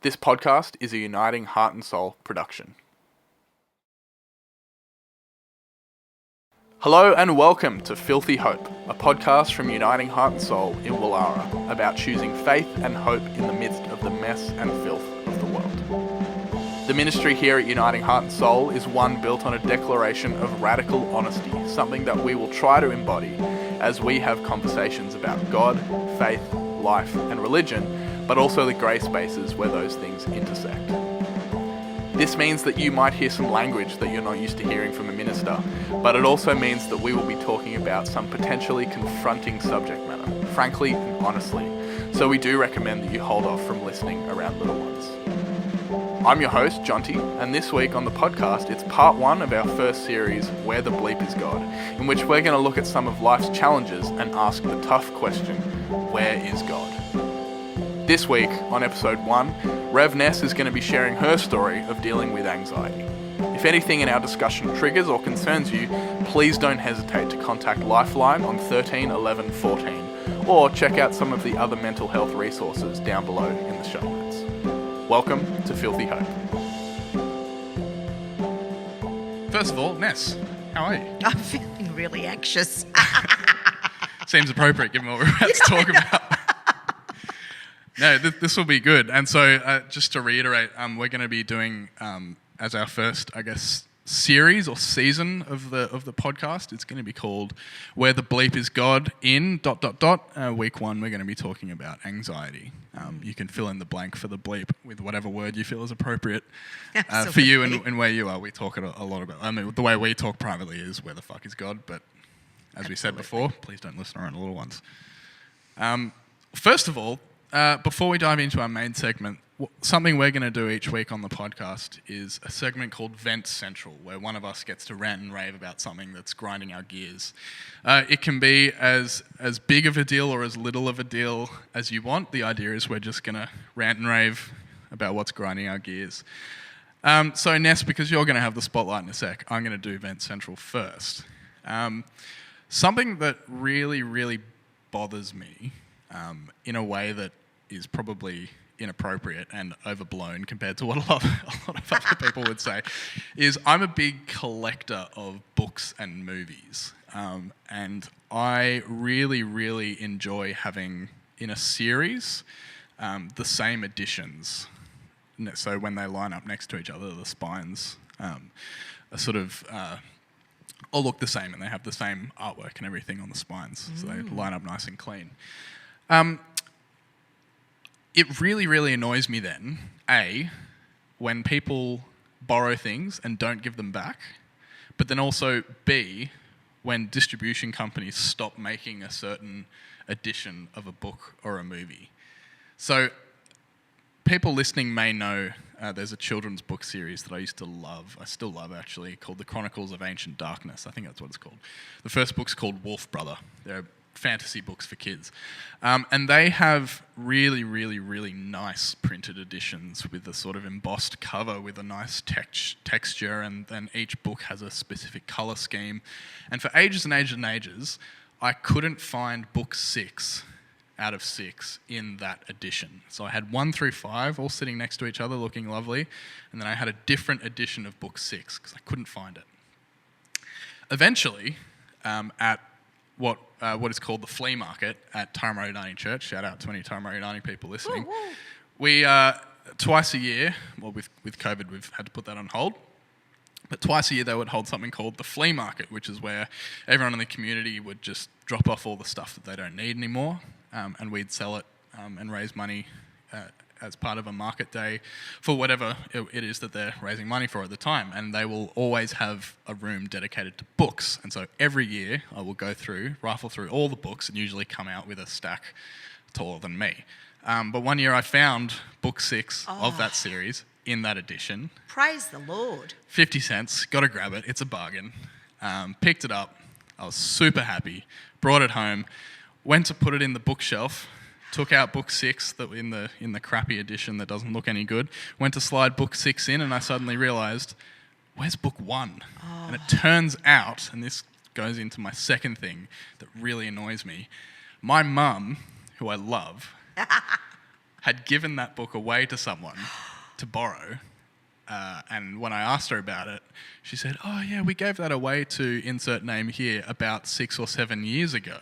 This podcast is a Uniting Heart and Soul production. Hello and welcome to Filthy Hope, a podcast from Uniting Heart and Soul in Wallara about choosing faith and hope in the midst of the mess and filth of the world. The ministry here at Uniting Heart and Soul is one built on a declaration of radical honesty, something that we will try to embody as we have conversations about God, faith, life and religion, but also the grey spaces where those things intersect. This means that you might hear some language that you're not used to hearing from a minister, but it also means that we will be talking about some potentially confronting subject matter, frankly and honestly, so we do recommend that you hold off from listening around little ones. I'm your host, Jonty, and this week on the podcast, it's part one of our first series, Where the Bleep is God, in which we're going to look at some of life's challenges and ask the tough question, where is God? This week, on episode 1, Rev Ness is going to be sharing her story of dealing with anxiety. If anything in our discussion triggers or concerns you, please don't hesitate to contact Lifeline on 13 11 14, or check out some of the other mental health resources down below in the show notes. Welcome to Filthy Hope. First of all, Ness, how are you? I'm feeling really anxious. Seems appropriate given what we're about to talk about. No, this will be good. And so just to reiterate, we're going to be doing, as our first, series or season of the podcast, it's going to be called Where the Bleep is God in ... Week 1, we're going to be talking about anxiety. You can fill in the blank for the bleep with whatever word you feel is appropriate for you and where you are. We talk a lot about, the way we talk privately is where the fuck is God, but as we said before, please don't listen around the little ones. First of all, before we dive into our main segment, something we're going to do each week on the podcast is a segment called Vent Central, where one of us gets to rant and rave about something that's grinding our gears. It can be as big of a deal or as little of a deal as you want. The idea is we're just going to rant and rave about what's grinding our gears. So Ness, because you're going to have the spotlight in a sec, I'm going to do Vent Central first. Something that really, really bothers me in a way that is probably inappropriate and overblown compared to what a lot of other people would say, is I'm a big collector of books and movies. And I really, really enjoy having, in a series, the same editions. So when they line up next to each other, the spines are sort of all look the same and they have the same artwork and everything on the spines. So they line up nice and clean. It really, really annoys me then, A, when people borrow things and don't give them back, but then also B, when distribution companies stop making a certain edition of a book or a movie. So people listening may know there's a children's book series that I used to love, I still love actually, called The Chronicles of Ancient Darkness. I think that's what it's called. The first book's called Wolf Brother. They're fantasy books for kids. And they have really, really, really nice printed editions with a sort of embossed cover with a nice texture, and then each book has a specific colour scheme. And for ages and ages and ages, I couldn't find book 6 out of 6 in that edition. So I had 1 through 5 all sitting next to each other looking lovely, and then I had a different edition of book 6 because I couldn't find it. Eventually, at what is called the flea market at Turramurra Uniting Church. Shout out to any Turramurra Uniting people listening. Woo, woo. We, twice a year, well with COVID we've had to put that on hold, but twice a year they would hold something called the flea market, which is where everyone in the community would just drop off all the stuff that they don't need anymore, and we'd sell it and raise money as part of a market day for whatever it is that they're raising money for at the time. And they will always have a room dedicated to books. And so every year I will rifle through all the books and usually come out with a stack taller than me. But one year I found book 6 of that series in that edition. Praise the Lord. 50 cents, got to grab it, it's a bargain. Picked it up, I was super happy, brought it home, went to put it in the bookshelf, took out book 6 that in the crappy edition that doesn't look any good, went to slide book 6 in, and I suddenly realised, where's book 1? And it turns out, and this goes into my second thing that really annoys me, my mum, who I love, had given that book away to someone to borrow. And when I asked her about it, she said, "Oh yeah, we gave that away to insert name here about 6 or 7 years ago."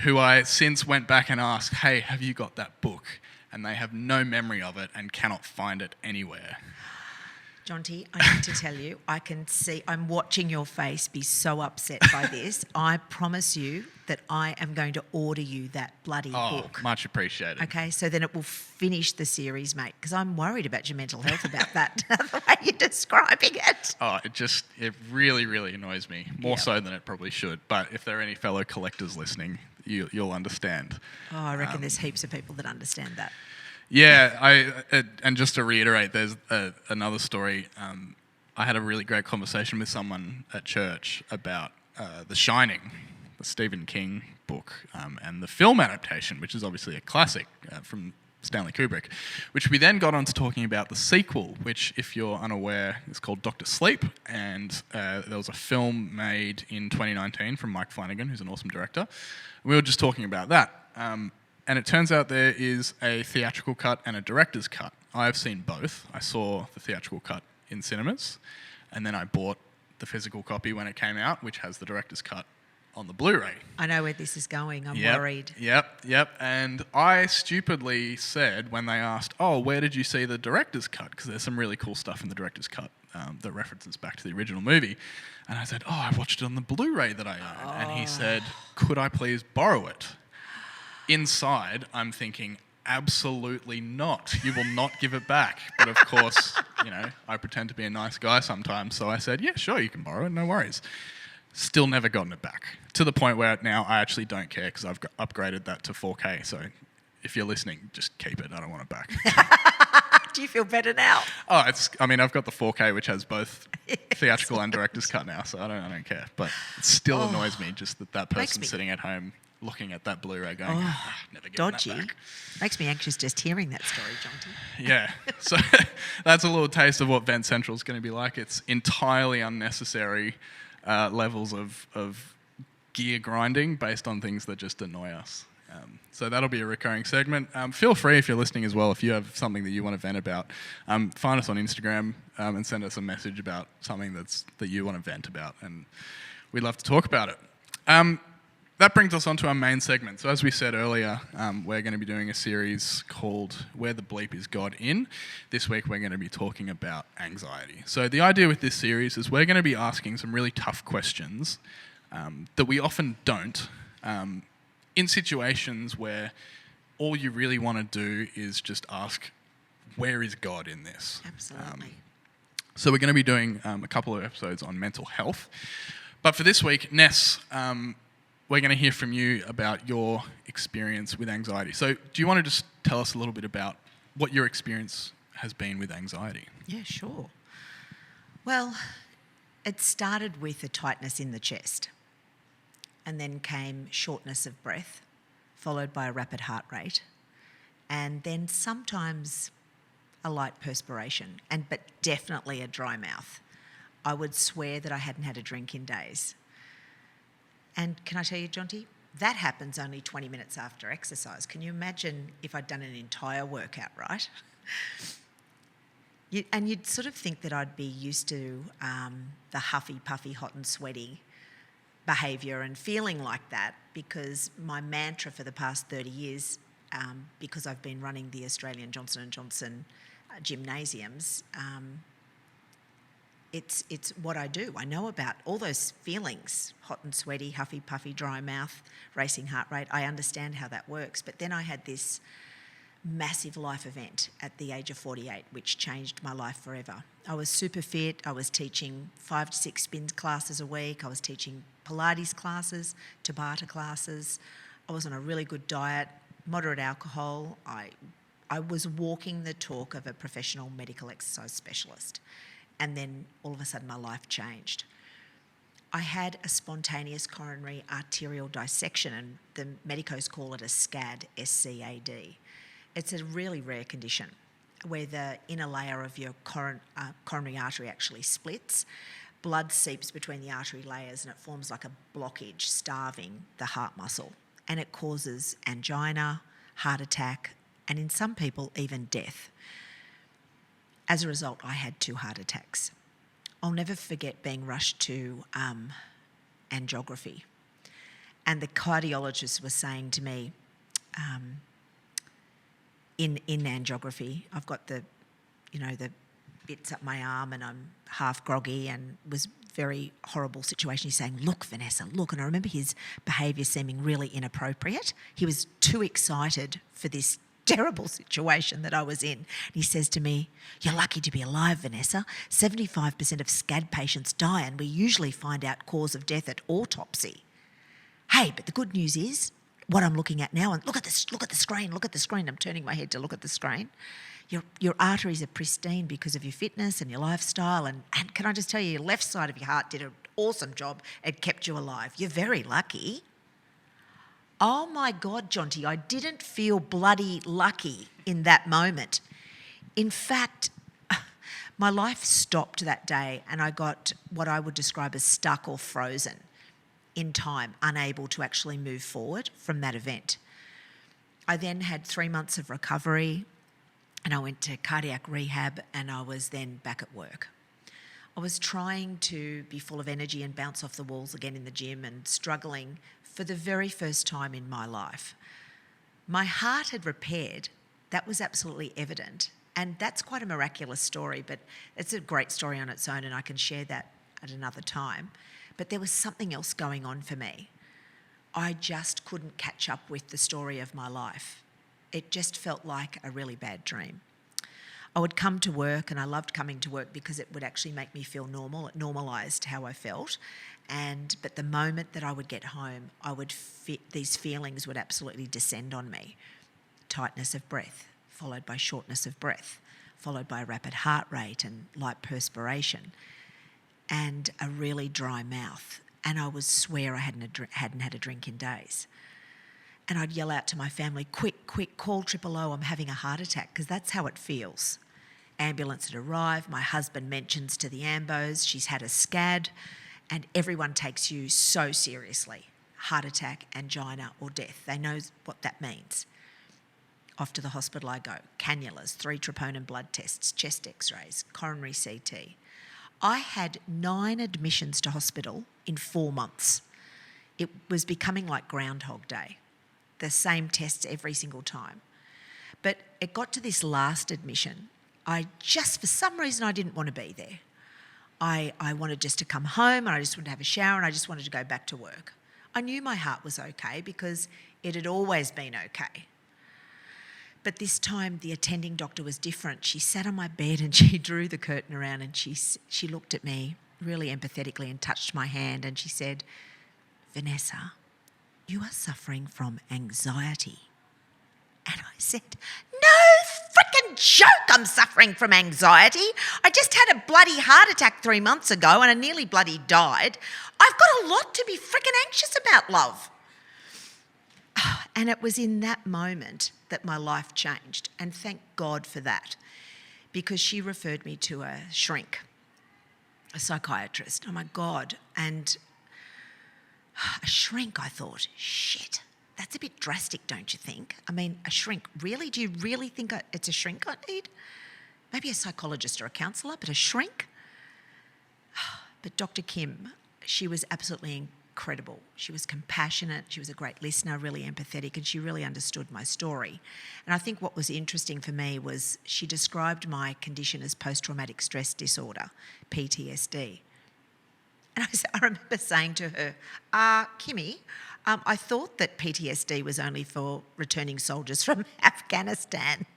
Who I since went back and asked, "Hey, have you got that book?" And they have no memory of it and cannot find it anywhere. Jonty, I need to tell you, I can see, I'm watching your face be so upset by this. I promise you that I am going to order you that bloody book. Much appreciated. Okay, so then it will finish the series, mate, because I'm worried about your mental health about that, the way you're describing it. It really, really annoys me, more so than it probably should. But if there are any fellow collectors listening, you'll understand. Oh, I reckon there's heaps of people that understand that. Yeah, and just to reiterate, there's another story. I had a really great conversation with someone at church about The Shining, the Stephen King book, and the film adaptation, which is obviously a classic from Stanley Kubrick, which we then got on to talking about the sequel, which, if you're unaware, is called Dr. Sleep, and there was a film made in 2019 from Mike Flanagan, who's an awesome director. We were just talking about that. And it turns out there is a theatrical cut and a director's cut. I've seen both. I saw the theatrical cut in cinemas, and then I bought the physical copy when it came out, which has the director's cut on the Blu-ray. I know where this is going. I'm worried. Yep. And I stupidly said when they asked, "Oh, where did you see the director's cut?" Because there's some really cool stuff in the director's cut that references back to the original movie. And I said, "Oh, I watched it on the Blu-ray that I own." And he said, "Could I please borrow it?" Inside, I'm thinking, absolutely not. You will not give it back. But of course, I pretend to be a nice guy sometimes. So I said, "Yeah, sure, you can borrow it, no worries." Still never gotten it back. To the point where now I actually don't care because I've upgraded that to 4K. So if you're listening, just keep it. I don't want it back. Do you feel better now? I've got the 4K, which has both theatrical and director's cut now, so I don't care. But it still annoys me just that person sitting at home looking at that Blu-ray going, never getting dodgy. that back. Makes me anxious just hearing that story, Jonty. Yeah. So that's a little taste of what Vent Central is going to be like. It's entirely unnecessary levels of gear grinding based on things that just annoy us. So that'll be a recurring segment. Feel free, if you're listening as well, if you have something that you want to vent about, find us on Instagram and send us a message about something that you want to vent about, and we'd love to talk about it. That brings us on to our main segment. So as we said earlier, we're going to be doing a series called Where the Bleep is God In. This week we're going to be talking about anxiety. So the idea with this series is we're going to be asking some really tough questions that we often don't in situations where all you really want to do is just ask, where is God in this? Absolutely. So we're going to be doing a couple of episodes on mental health. But for this week, Ness, we're going to hear from you about your experience with anxiety. So do you want to just tell us a little bit about what your experience has been with anxiety? Yeah, sure. Well, it started with a tightness in the chest, and then came shortness of breath, followed by a rapid heart rate, and then sometimes a light perspiration, but definitely a dry mouth. I would swear that I hadn't had a drink in days. And can I tell you, Jonty, that happens only 20 minutes after exercise. Can you imagine if I'd done an entire workout, right? You'd sort of think that I'd be used to the huffy, puffy, hot and sweaty behaviour and feeling like that, because my mantra for the past 30 years, because I've been running the Australian Johnson & Johnson gymnasiums, it's what I do. I know about all those feelings, hot and sweaty, huffy, puffy, dry mouth, racing heart rate. I understand how that works. But then I had this massive life event at the age of 48, which changed my life forever. I was super fit. I was teaching 5 to 6 spin classes a week. I was teaching Pilates classes, Tabata classes. I was on a really good diet, moderate alcohol. I was walking the talk of a professional medical exercise specialist. And then all of a sudden my life changed. I had a spontaneous coronary arterial dissection, and the medicos call it a SCAD, S-C-A-D. It's a really rare condition where the inner layer of your coronary artery actually splits. Blood seeps between the artery layers and it forms like a blockage, starving the heart muscle. And it causes angina, heart attack, and in some people, even death. As a result, I had 2 heart attacks. I'll never forget being rushed to angiography. And the cardiologist was saying to me, in angiography, I've got the bits up my arm and I'm half groggy, and was very horrible situation. He's saying, "Look, Vanessa, look." And I remember his behaviour seeming really inappropriate. He was too excited for this terrible situation that I was in. And he says to me, "You're lucky to be alive, Vanessa. 75% of SCAD patients die, and we usually find out cause of death at autopsy. Hey, but the good news is what I'm looking at now, and look at the screen. I'm turning my head to look at the screen. Your arteries are pristine because of your fitness and your lifestyle, and can I just tell you, your left side of your heart did an awesome job. It kept you alive. You're very lucky." Oh my God, Jonty, I didn't feel bloody lucky in that moment. In fact, my life stopped that day, and I got what I would describe as stuck or frozen in time, unable to actually move forward from that event. I then had 3 months of recovery, and I went to cardiac rehab, and I was then back at work. I was trying to be full of energy and bounce off the walls again in the gym, and struggling for the very first time in my life. My heart had repaired. That was absolutely evident. And that's quite a miraculous story, but it's a great story on its own, and I can share that at another time. But there was something else going on for me. I just couldn't catch up with the story of my life. It just felt like a really bad dream. I would come to work, and I loved coming to work because it would actually make me feel normal. It normalised how I felt. But the moment that I would get home, these feelings would absolutely descend on me. Tightness of breath, followed by shortness of breath, followed by rapid heart rate and light perspiration, and a really dry mouth. And I would swear I hadn't had a drink in days. And I'd yell out to my family, quick, call 000, I'm having a heart attack, because that's how it feels. Ambulance had arrived, my husband mentions to the ambos, she's had a SCAD, and everyone takes you so seriously. Heart attack, angina or death. They know what that means. Off to the hospital I go. Cannulas, 3 troponin blood tests, chest x-rays, coronary CT. I had 9 admissions to hospital in 4 months. It was becoming like Groundhog Day. The same tests every single time. But it got to this last admission. For some reason, I didn't want to be there. I wanted just to come home, and I just wanted to have a shower, and I just wanted to go back to work. I knew my heart was okay because it had always been okay. But this time the attending doctor was different. She sat on my bed and she drew the curtain around, and she looked at me really empathetically and touched my hand, and she said, "Vanessa, you are suffering from anxiety." And I said, "No frickin' joke, I'm suffering from anxiety. I just had a bloody heart attack 3 months ago and I nearly bloody died. I've got a lot to be frickin' anxious about, love." And it was in that moment that my life changed, and thank God for that, because she referred me to a shrink, a psychiatrist. Oh my God. And a shrink, I thought, shit, that's a bit drastic, don't you think? I mean, a shrink, really? Do you really think it's a shrink I need? Maybe a psychologist or a counsellor, but a shrink? But Dr. Kim, she was absolutely incredible. She was compassionate, she was a great listener, really empathetic, and she really understood my story. And I think what was interesting for me was she described my condition as post-traumatic stress disorder, PTSD. And I remember saying to her, Kimmy, I thought that PTSD was only for returning soldiers from Afghanistan.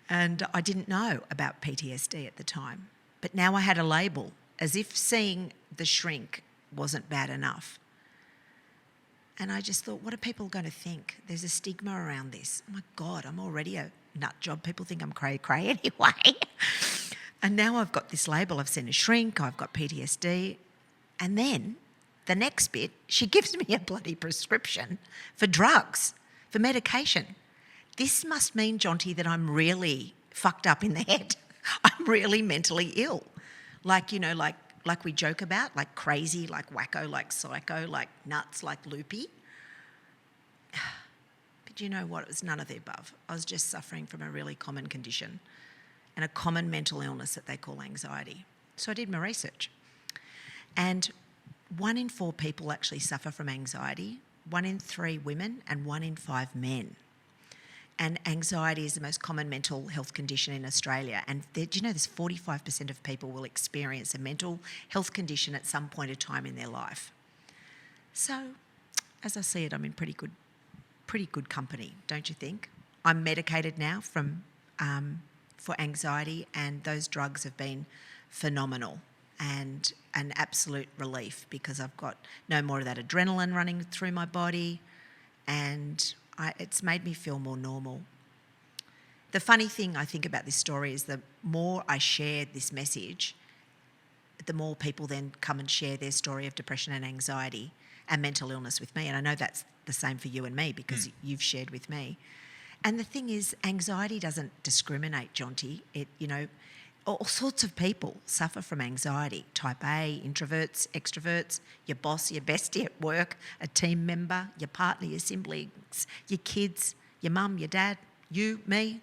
And I didn't know about PTSD at the time. But now I had a label, as if seeing the shrink wasn't bad enough. And I just thought, what are people going to think? There's a stigma around this. Oh my God, I'm already a nut job. People think I'm cray-cray anyway. And now I've got this label. I've seen a shrink, I've got PTSD. And then the next bit, she gives me a bloody prescription for drugs, for medication. This must mean, Jonty, that I'm really fucked up in the head. I'm really mentally ill. Like we joke about, like crazy, like wacko, like psycho, like nuts, like loopy. But do you know what? It was none of the above. I was just suffering from a really common condition and a common mental illness that they call anxiety. So I did my research. And 1 in 4 people actually suffer from anxiety, 1 in 3 women and 1 in 5 men. And anxiety is the most common mental health condition in Australia. And do you know there's 45% of people will experience a mental health condition at some point of time in their life. So, as I see it, I'm in pretty good company, don't you think? I'm medicated now for anxiety, and those drugs have been phenomenal and an absolute relief because I've got no more of that adrenaline running through my body, and it's made me feel more normal. The funny thing I think about this story is the more I shared this message, the more people then come and share their story of depression and anxiety and mental illness with me. And I know that's the same for you and me because you've shared with me. And the thing is, anxiety doesn't discriminate, Jonty. All sorts of people suffer from anxiety. Type A, introverts, extroverts, your boss, your bestie at work, a team member, your partner, your siblings, your kids, your mum, your dad, you, me.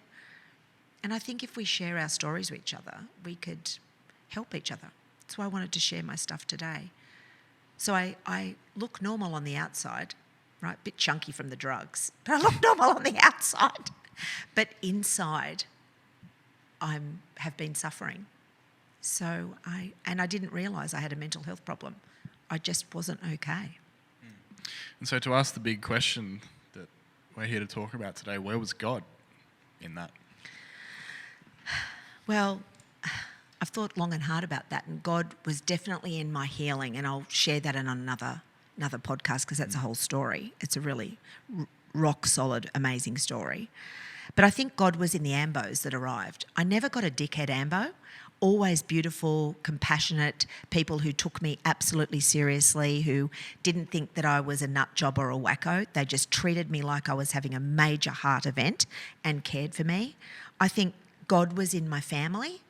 And I think if we share our stories with each other, we could help each other. That's why I wanted to share my stuff today. So I look normal on the outside, right? A bit chunky from the drugs, but I look normal on the outside. But inside, I have been suffering. So I didn't realise I had a mental health problem. I just wasn't okay. And so to ask the big question that we're here to talk about today, where was God in that? Well, I've thought long and hard about that, and God was definitely in my healing, and I'll share that in another podcast because that's a whole story. It's a really rock solid, amazing story. But I think God was in the ambos that arrived. I never got a dickhead ambo. Always beautiful, compassionate people who took me absolutely seriously, who didn't think that I was a nut job or a wacko. They just treated me like I was having a major heart event and cared for me. I think God was in my family,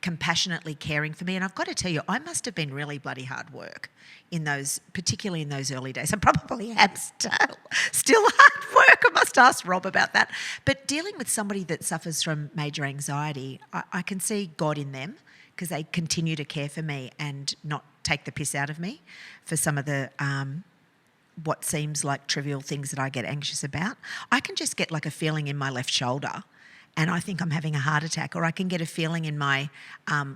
compassionately caring for me. And I've got to tell you, I must have been really bloody hard work particularly in those early days. I probably am still hard work. I must ask Rob about that. But dealing with somebody that suffers from major anxiety, I can see God in them because they continue to care for me and not take the piss out of me for some of the what seems like trivial things that I get anxious about. I can just get like a feeling in my left shoulder and I think I'm having a heart attack, or I can get a feeling in my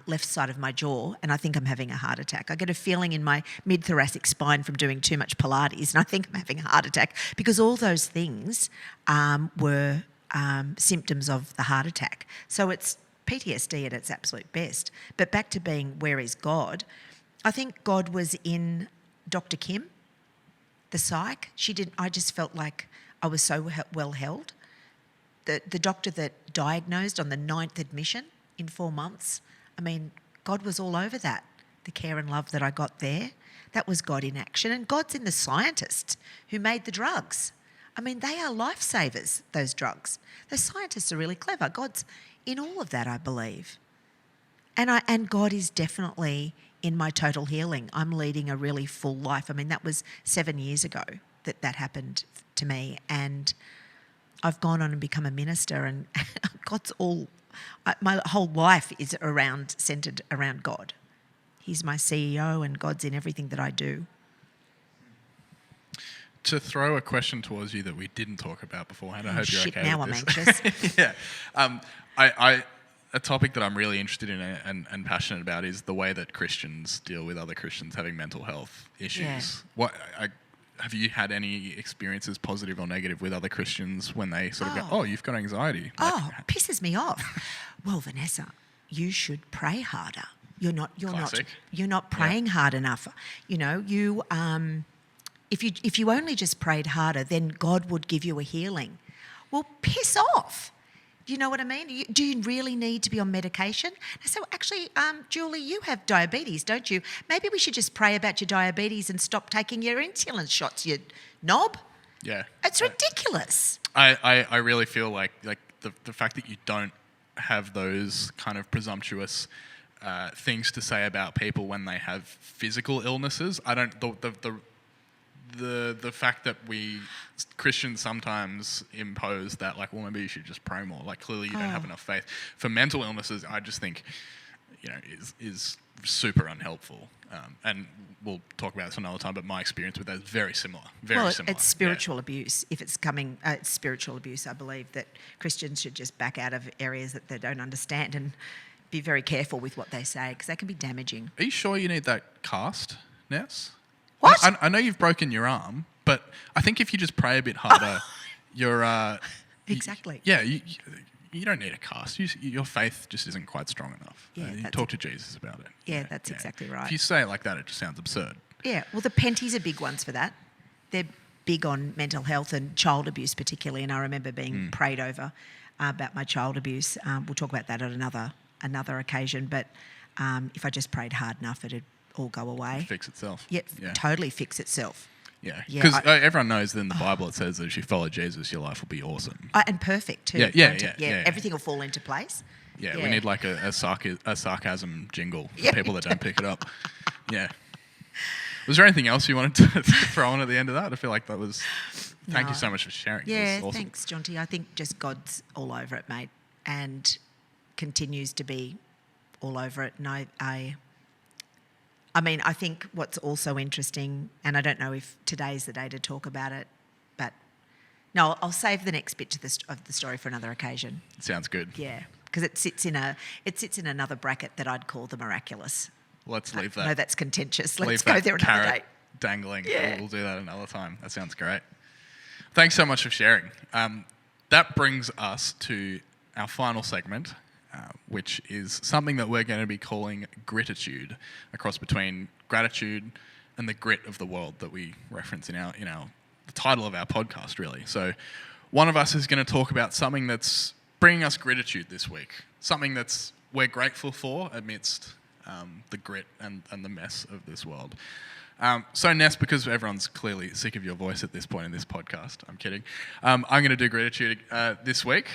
left side of my jaw and I think I'm having a heart attack. I get a feeling in my mid-thoracic spine from doing too much Pilates and I think I'm having a heart attack because all those things were symptoms of the heart attack. So it's PTSD at its absolute best. But back to being where is God, I think God was in Dr. Kim, the psych. I just felt like I was so well held. The doctor that diagnosed on the 9th admission in 4 months, I mean, God was all over that. The care and love that I got there, that was God in action. And God's in the scientists who made the drugs. I mean, they are lifesavers, those drugs. The scientists are really clever. God's in all of that, I believe. And God is definitely in my total healing. I'm leading a really full life. I mean, that was 7 years ago that happened to me. And I've gone on and become a minister, and my whole life is centred around God. He's my CEO and God's in everything that I do. To throw a question towards you that we didn't talk about beforehand, I hope you're okay now with I'm this. anxious. Yeah. A topic that I'm really interested in and passionate about is the way that Christians deal with other Christians having mental health issues. Yeah. Have you had any experiences, positive or negative, with other Christians when they sort of go, you've got anxiety? Pisses me off. Well, Vanessa, you should pray harder. You're not praying hard enough. You know, if you only just prayed harder, then God would give you a healing. Well, piss off. Do you know what I mean? Do you really need to be on medication? So actually, Julie, you have diabetes, don't you? Maybe we should just pray about your diabetes and stop taking your insulin shots, you knob. Yeah. It's ridiculous. I really feel like the fact that you don't have those kind of presumptuous things to say about people when they have physical illnesses. the fact that Christians sometimes impose that, like, well, maybe you should just pray more. Like, clearly you don't have enough faith. For mental illnesses, I just think, is super unhelpful. And we'll talk about this another time, but my experience with that is very similar. Very similar. It's spiritual abuse. If it's coming, it's spiritual abuse. I believe that Christians should just back out of areas that they don't understand and be very careful with what they say, because that can be damaging. Are you sure you need that cast, Ness? What? I know you've broken your arm, but I think if you just pray a bit harder, you're... Exactly. You don't need a cast. Your faith just isn't quite strong enough. Yeah, you talk to Jesus about it. Yeah, that's exactly right. If you say it like that, it just sounds absurd. Yeah, well, the Penties are big ones for that. They're big on mental health and child abuse particularly, and I remember being prayed over about my child abuse. We'll talk about that at another occasion, but if I just prayed hard enough, it'd all go away. It'd fix itself. Yep, totally fix itself. Yeah, because everyone knows that in the Bible it says that if you follow Jesus, your life will be awesome. And perfect too. Yeah. Everything will fall into place. Yeah, we need like a sarcasm jingle for people that don't pick it up. Yeah. Was there anything else you wanted to throw on at the end of that? I feel like that was... Thank you so much for sharing. Yeah, awesome. Thanks, Jonty. I think just God's all over it, mate, and continues to be all over it. And I mean, I think what's also interesting, and I don't know if today's the day to talk about it, but no, I'll save the next bit of the story for another occasion. Sounds good. Yeah, because it sits in another bracket that I'd call the miraculous. Let's leave that. No, that's contentious. Let's go there another day. Dangling. Yeah. We'll do that another time. That sounds great. Thanks so much for sharing. That brings us to our final segment, which is something that we're going to be calling gratitude, a cross between gratitude and the grit of the world that we reference in the title of our podcast, really. So one of us is going to talk about something that's bringing us gratitude this week, something that's we're grateful for amidst the grit and the mess of this world. So Ness, because everyone's clearly sick of your voice at this point in this podcast, I'm kidding, I'm going to do gratitude this week,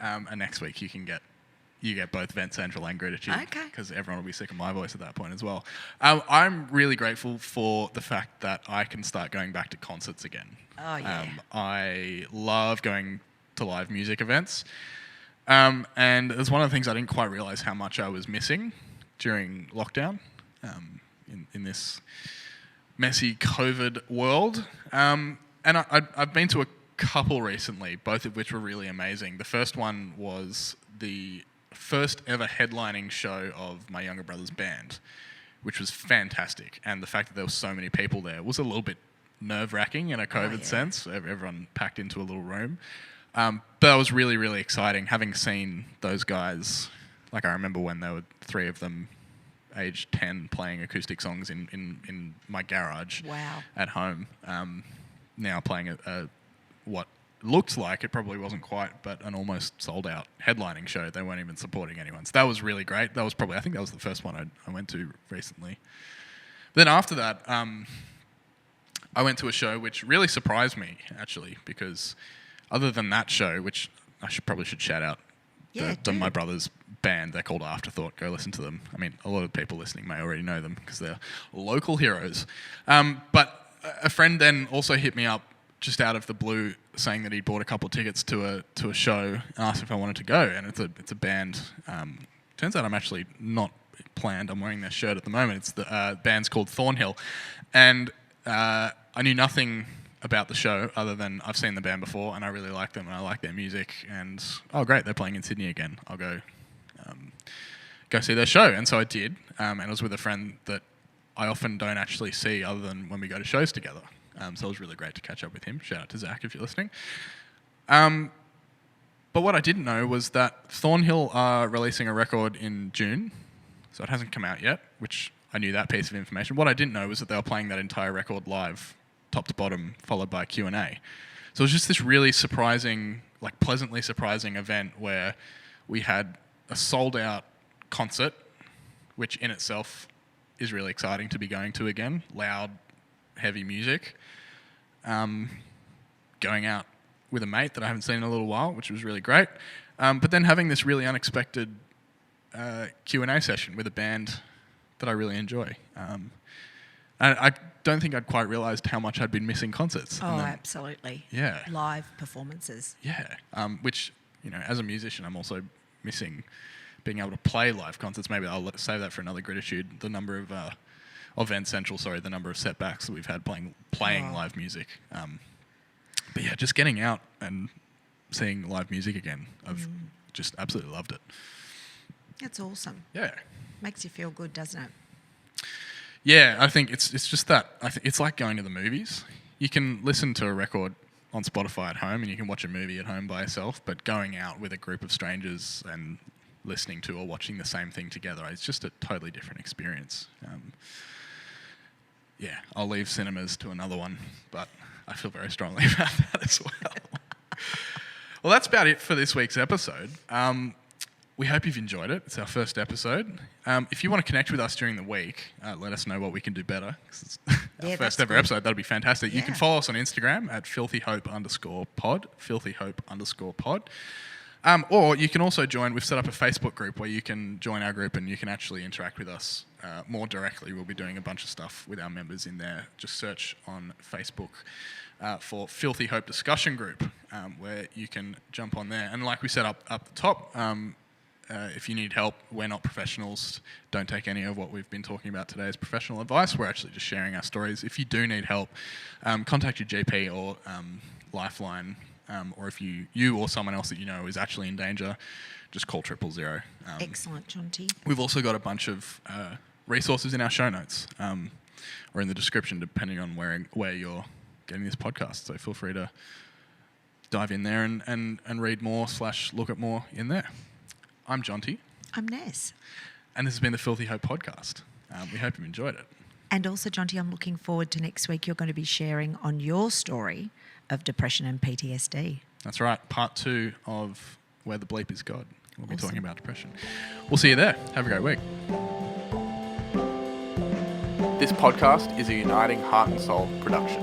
and next week you get both Vent Central and gratitude, because everyone will be sick of my voice at that point as well. I'm really grateful for the fact that I can start going back to concerts again. Oh, yeah. I love going to live music events, and it's one of the things I didn't quite realise how much I was missing during lockdown in this messy COVID world. And I've been to a couple recently, both of which were really amazing. The first one was the first ever headlining show of my younger brother's band, which was fantastic. And the fact that there were so many people there was a little bit nerve-wracking in a COVID sense. Everyone packed into a little room. But that was really, really exciting, having seen those guys. Like, I remember when there were three of them, aged 10, playing acoustic songs in my garage at home. Now playing what looked like, it probably wasn't quite, but an almost sold-out headlining show. They weren't even supporting anyone. So that was really great. That was probably, I think that was the first one I went to recently. Then after that, I went to a show which really surprised me, actually, because other than that show, which I probably should shout out, my brother's band, they're called Afterthought. Go listen to them. I mean, a lot of people listening may already know them because they're local heroes. But a friend then also hit me up just out of the blue, saying that he'd bought a couple of tickets to a show and asked if I wanted to go. And it's a band. Turns out I'm actually not planned. I'm wearing their shirt at the moment. It's the band's called Thornhill, and I knew nothing about the show other than I've seen the band before and I really like them and I like their music, and oh great, they're playing in Sydney again, I'll go see their show. And so I did, and it was with a friend that I often don't actually see other than when we go to shows together, so it was really great to catch up with him. Shout out to Zach if you're listening. But what I didn't know was that Thornhill are releasing a record in June, so it hasn't come out yet, which I knew that piece of information. What I didn't know was that they were playing that entire record live, top to bottom, followed by a Q&A. So it was just this really surprising, like pleasantly surprising event where we had a sold-out concert, which in itself is really exciting to be going to again. Loud, heavy music. Going out with a mate that I haven't seen in a little while, which was really great. But then having this really unexpected Q&A session with a band that I really enjoy. And I don't think I'd quite realised how much I'd been missing concerts. Oh, absolutely. Yeah. Live performances. Yeah. Which, as a musician, I'm also missing being able to play live concerts. Maybe I'll save that for another Gratitude. The number of the number of setbacks that we've had playing live music. But yeah, just getting out and seeing live music again, I've just absolutely loved it. That's awesome. Yeah. Makes you feel good, doesn't it? Yeah, I think it's just that. I think it's like going to the movies. You can listen to a record on Spotify at home and you can watch a movie at home by yourself, but going out with a group of strangers and listening to or watching the same thing together, it's just a totally different experience. Yeah, I'll leave cinemas to another one, but I feel very strongly about that as well. Well, that's about it for this week's episode. We hope you've enjoyed it. It's our first episode. If you want to connect with us during the week, let us know what we can do better. 'Cause it's our first ever episode. That'd be fantastic. Yeah. You can follow us on Instagram at filthyhope_pod, filthyhope_pod. Or you can also join. We've set up a Facebook group where you can join our group and you can actually interact with us more directly. We'll be doing a bunch of stuff with our members in there. Just search on Facebook for Filthy Hope Discussion Group, where you can jump on there. And like we said up the top, if you need help, we're not professionals. Don't take any of what we've been talking about today as professional advice. We're actually just sharing our stories. If you do need help, contact your GP or Lifeline. Or if you or someone else that you know is actually in danger, just call 000. Excellent, Jonty. We've also got a bunch of resources in our show notes or in the description, depending on where you're getting this podcast. So feel free to dive in there and read more / look at more in there. I'm Jonty. I'm Ness. And this has been the Filthy Hope podcast. We hope you've enjoyed it. And also, Jonty, I'm looking forward to next week. You're going to be sharing on your story of depression and PTSD. That's right. Part 2 of Where the Bleep is God. We'll be talking about depression. We'll see you there. Have a great week. This podcast is a Uniting Heart and Soul production.